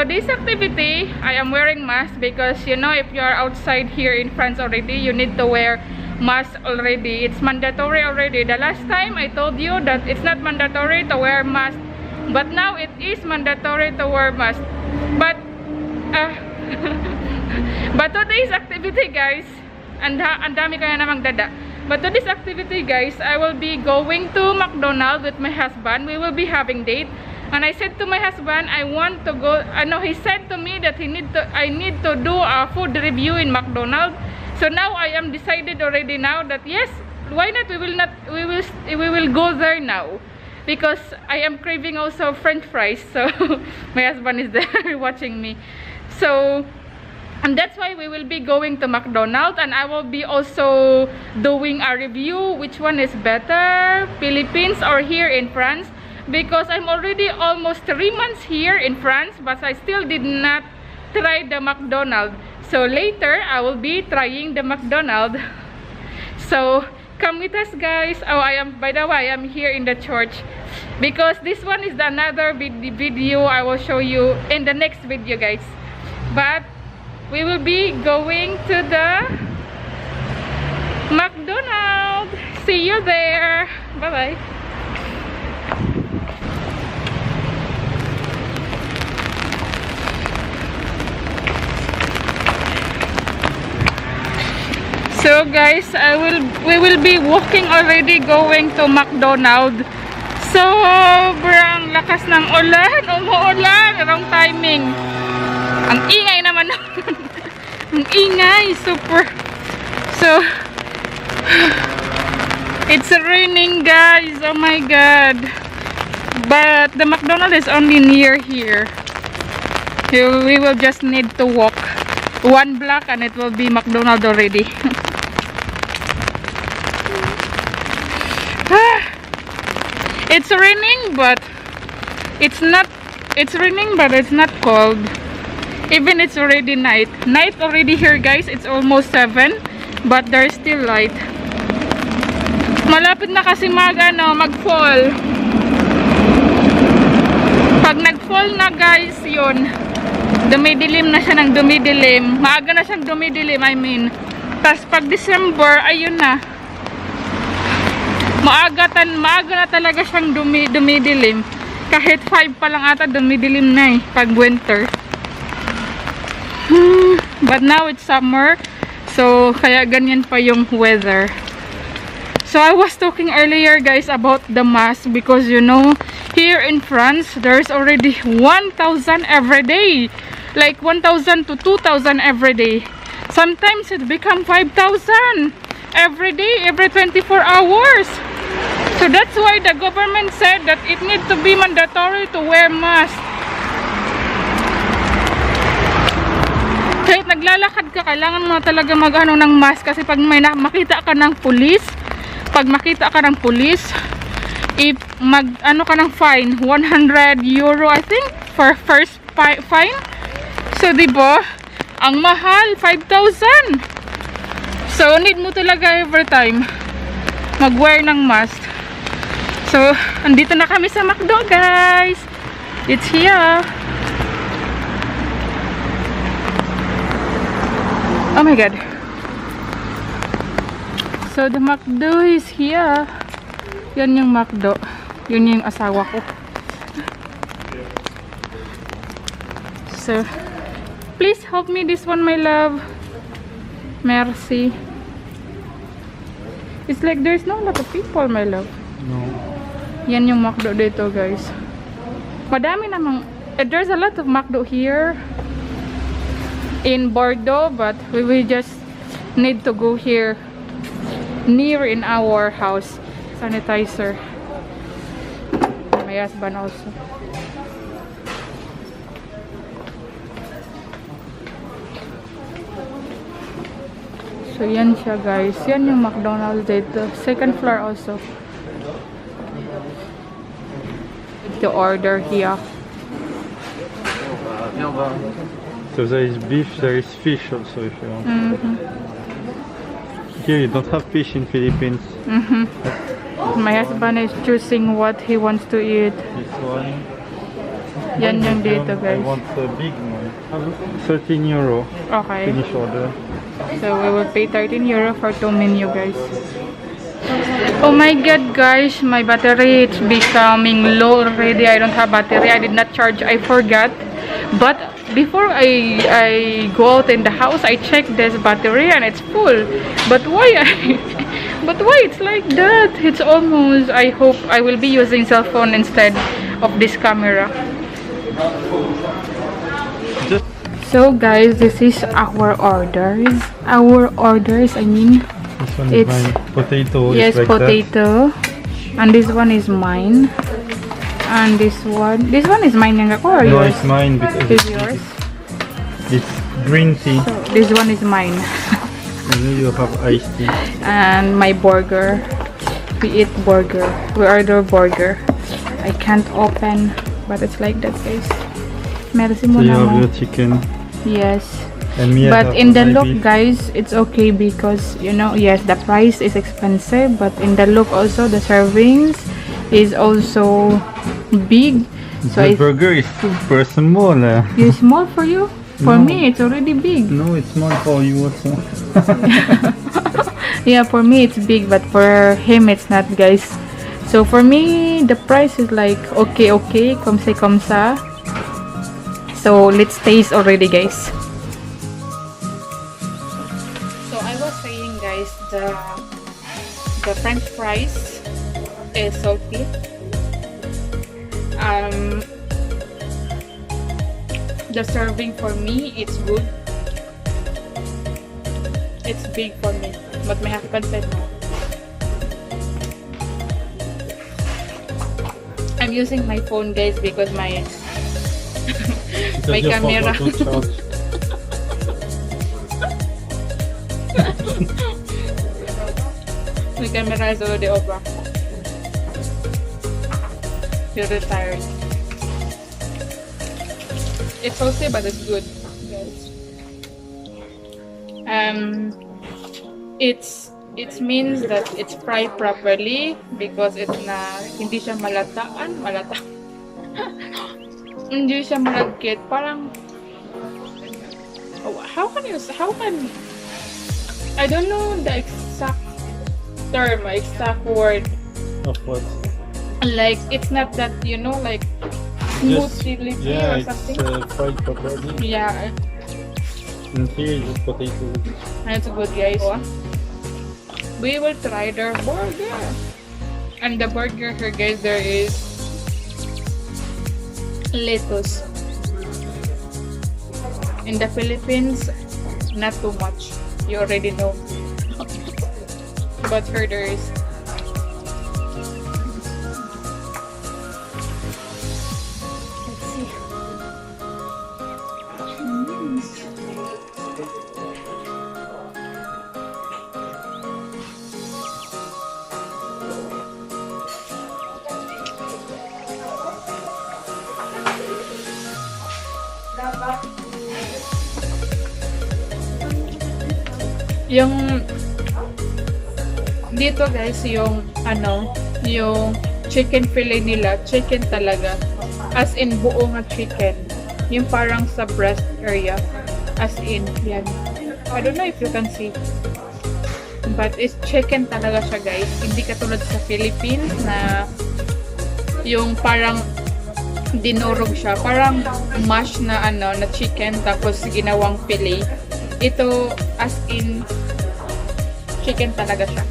today's activity, I am wearing mask because you know, if you are outside here in France already, you need to wear mask already. It's mandatory already. The last time I told you that it's not mandatory to wear mask, but now it is mandatory to wear mask. But but today's activity, guys, ang dami kaya namang dada. But today's activity, guys, I will be going to McDonald's with my husband. We will be having date. And I said to my husband, I want to go. He said to me that I need to do a food review in McDonald's. So now I am decided already now that yes, why not? We will go there now because I am craving also French fries. So my husband is there watching me. So and that's why we will be going to McDonald's, and I will be also doing a review which one is better, Philippines or here in France. Because I'm already almost 3 months here in France, but I still did not try the McDonald's. So later, I will be trying the McDonald's. So come with us, guys. Oh, by the way, I am here in the church. Because this one is another video I will show you in the next video, guys. But we will be going to the McDonald's. See you there. Bye-bye. So guys, we will be walking already going to McDonald's. Sobrang lakas ng ulan, umuulan, wrong timing. Ang ingay naman. Ang ingay, super. So it's raining, guys. Oh my god. But the McDonald's is only near here. We will just need to walk 1 block and it will be McDonald's already. It's raining, but it's not cold. Even it's already night already here, guys. It's almost 7, but there's still light. Malapit na kasi mag-fall. Pag nag-fall na, guys, yun, dumidilim na siya ng dumidilim. Maaga na siyang dumidilim, I mean. Tas pag December, ayun na, maaga na talaga siyang dumidilim. Kahit 5 pa lang ata dumidilim na pag winter. But now it's summer, so kaya ganyan pa yung weather. So I was talking earlier, guys, about the mask because you know, here in France there's already 1,000 every day. Like 1,000 to 2,000 every day. Sometimes it become 5,000 every day, every 24 hours. So that's why the government said that it needs to be mandatory to wear mask. Kahit naglalakad ka, kailangan mo talaga mag-ano ng mask kasi pag may makita ka ng pulis, if ano ka ng fine, 100 euro I think for first fine. So diba, ang mahal, 5,000. So need mo talaga every time mag-wear ng mask. So, andito na kami sa McDo, guys. It's here. Oh my god. So, the McDo is here. Yan yung McDo. Yun yung asawa ko. So, please help me this one, my love. Merci. It's like there's no lot of people, my love. No. Yan yung McDo dito, guys. Madami namang, there's a lot of McDo here in Bordeaux, but we will just need to go here near in our house. Sanitizer. My husband also. So yan siya, guys. Yan yung McDonald's dito. Second floor also. To order here. So there is beef, there is fish also if you want. Here you don't have fish in Philippines. My husband is choosing what he wants to eat. This one. Yan yung medium. dito, I guys. want the big one. 13 euro. Okay. Finish order. So we will pay 13 euro for 2 menu, guys. Oh my god, guys, my battery is becoming low already. I don't have battery. I did not charge. I forgot. But before I go out in the house, I checked this battery and it's full. But why but why it's like that? It's almost. I hope I will be using cell phone instead of this camera. Just So guys, this is our orders. I mean, this one is It's- mine. Potato. yes, is like potato. And this one is mine. And this one is mine yang ako or That. No, yours? it's mine because Is yours? it's green tea. So this one is mine. And then you have iced tea. And my burger. We eat burger. We order burger. I can't open, but it's like that, guys. Merci So you muna have mo. your chicken. Yes. And me, I But have in the my look, beef. guys, it's okay because, you know, yes, the price is expensive, but in the look also, the servings is also big. So The it's burger is super small. is small for you. For No. me, it's already big. No, it's small for you also. Yeah, for me it's big, but for him it's not, guys. So for me, the price is like okay, comme ça. So let's taste already, guys. So I was saying, guys, the French fries is salty. The serving for me, it's good. It's big for me, but my husband said no. I'm using my phone, guys, because my Because my you camera. forgot to charge. My camera is already over. Feel retired. It's salty, but it's good, guys. It means that it's fried properly because it's na hindi siya hindi siya malagkit. Parang how can I don't know the exact term, exact word. Of what? Like it's not that, you know, like smooth delivery or Yeah, it's something. fried properly. Yeah, And here is just potato. and it's good, guys. We will try their burger. And the burger here, guys, there is lettuce. In the Philippines, not too much. You already know. But here there is. Let's see. Yung dito, guys, yung yung chicken fillet nila, chicken talaga. As in buo nga chicken. Yung parang sa breast area. As in, yan. I don't know if you can see. But it's chicken talaga siya, guys. Hindi katulad sa Philippines na yung parang dinurog siya. Parang mash na na chicken tapos ginawang fillet. Ito as in chicken talaga siya.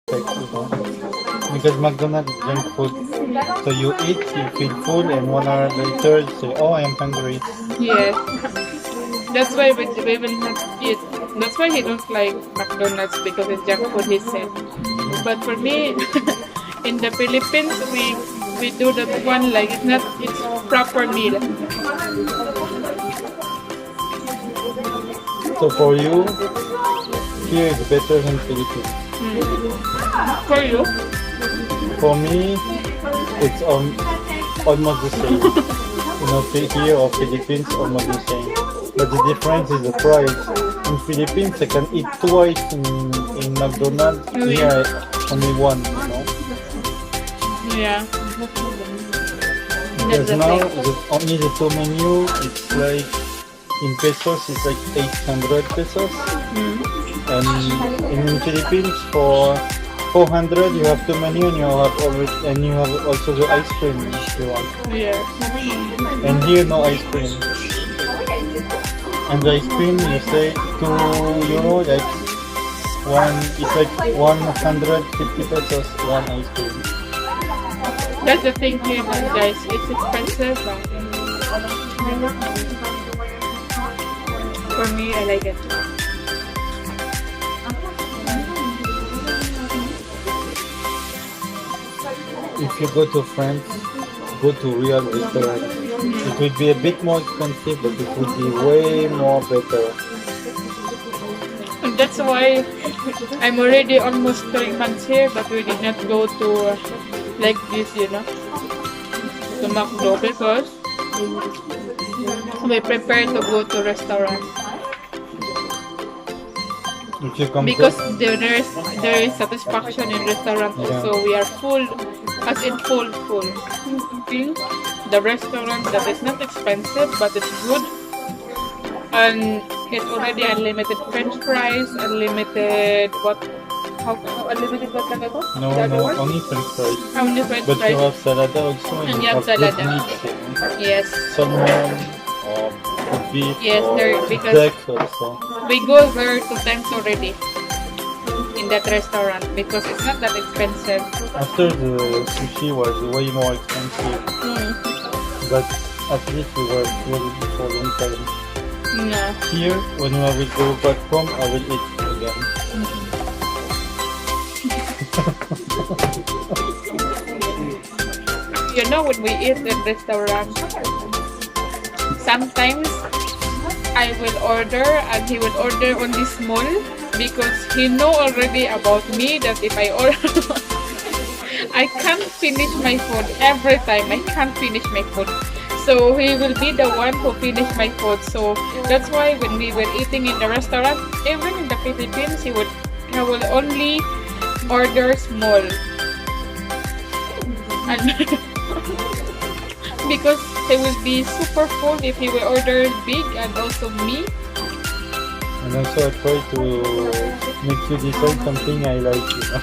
expect, you know. Because McDonald's is junk food. So you eat, you feel full, and 1 hour later you say, oh, I am hungry. Yes. That's why we will not eat. That's why he don't like McDonald's because it's junk food, he said. But for me, in the Philippines, we do that one like it's proper meal. So for you, here is better than Philippines. For you? For me, it's almost the same. You know, here or Philippines, almost the same. But the difference is the price. In Philippines, I can eat twice in McDonald's. Here, only one, you know. Yeah. Because the now, thing. only the two menu, it's like, in pesos, it's like 800 pesos. And in Philippines, for 400, you have two menu, and you have also the ice cream if you want. Yeah. And here, no ice cream. And the ice cream, you say €2, like it's like 150 pesos one ice cream. That's the thing here, guys. It's expensive. For me, I like it. If you go to France, go to real restaurant. It would be a bit more expensive, but it would be way more better. And that's why I'm already almost 3 months here, but we did not go to like this, you know, to McDo because we prepare to go to restaurant If you come because there is satisfaction in restaurant Yeah. also. We are full, as in full. Okay? The restaurant that is not expensive but it's good, and it's already unlimited French fries, unlimited unlimited what lang ito? No, The other one? only French fries. Only French But fries. you have salada also, And and you you have have good salada. meats, you know. Yes. Salmon, or beef, Yes, or because- duck also. We go there 2 times already in that restaurant because it's not that expensive. After the sushi was way more expensive, but at least we were full for a long time. No. Here, when I will go back home, I will eat again. You know, when we eat in restaurant, sometimes I will order and he will order only small because he know already about me that if I order I can't finish my food every time. I can't finish my food. So he will be the one who finish my food. So that's why when we were eating in the restaurant, even in the Philippines, he will only order small. And because he will be super full if he will order big, and also me. And also I try to make you decide something I like, you know.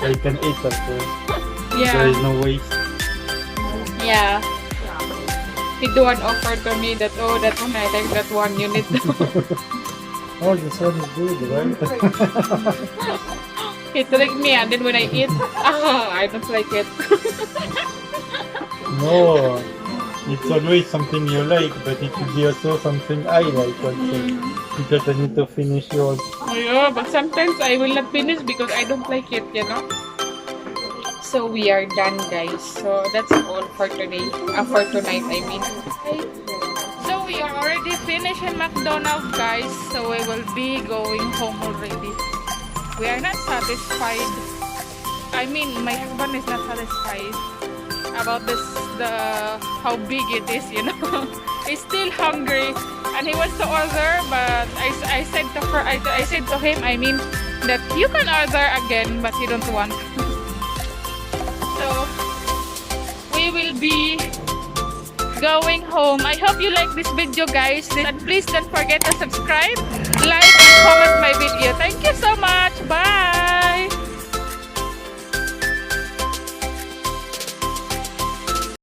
I can eat at first. Yeah. There is no waste. Yeah. He do an offer to me that, oh, that one, I like that one, you need to. Oh, this one is good, right? He tricked me, and then when I eat, I don't like it. No, it's always something you like, but it should be also something I like also. Because I need to finish yours. Yeah, but sometimes I will not finish because I don't like it, you know. So we are done, guys. So that's all for today. For tonight, I mean. So we are already finished in McDonald's, guys. So we will be going home already. We are not satisfied. I mean, my husband is not satisfied about how big it is, you know. He's still hungry and he wants to order, but I said to him, I mean, that you can order again, but he don't want. So we will be going home. I hope you like this video, guys, and please don't forget to subscribe, like, and comment my video. Thank you so much. Bye.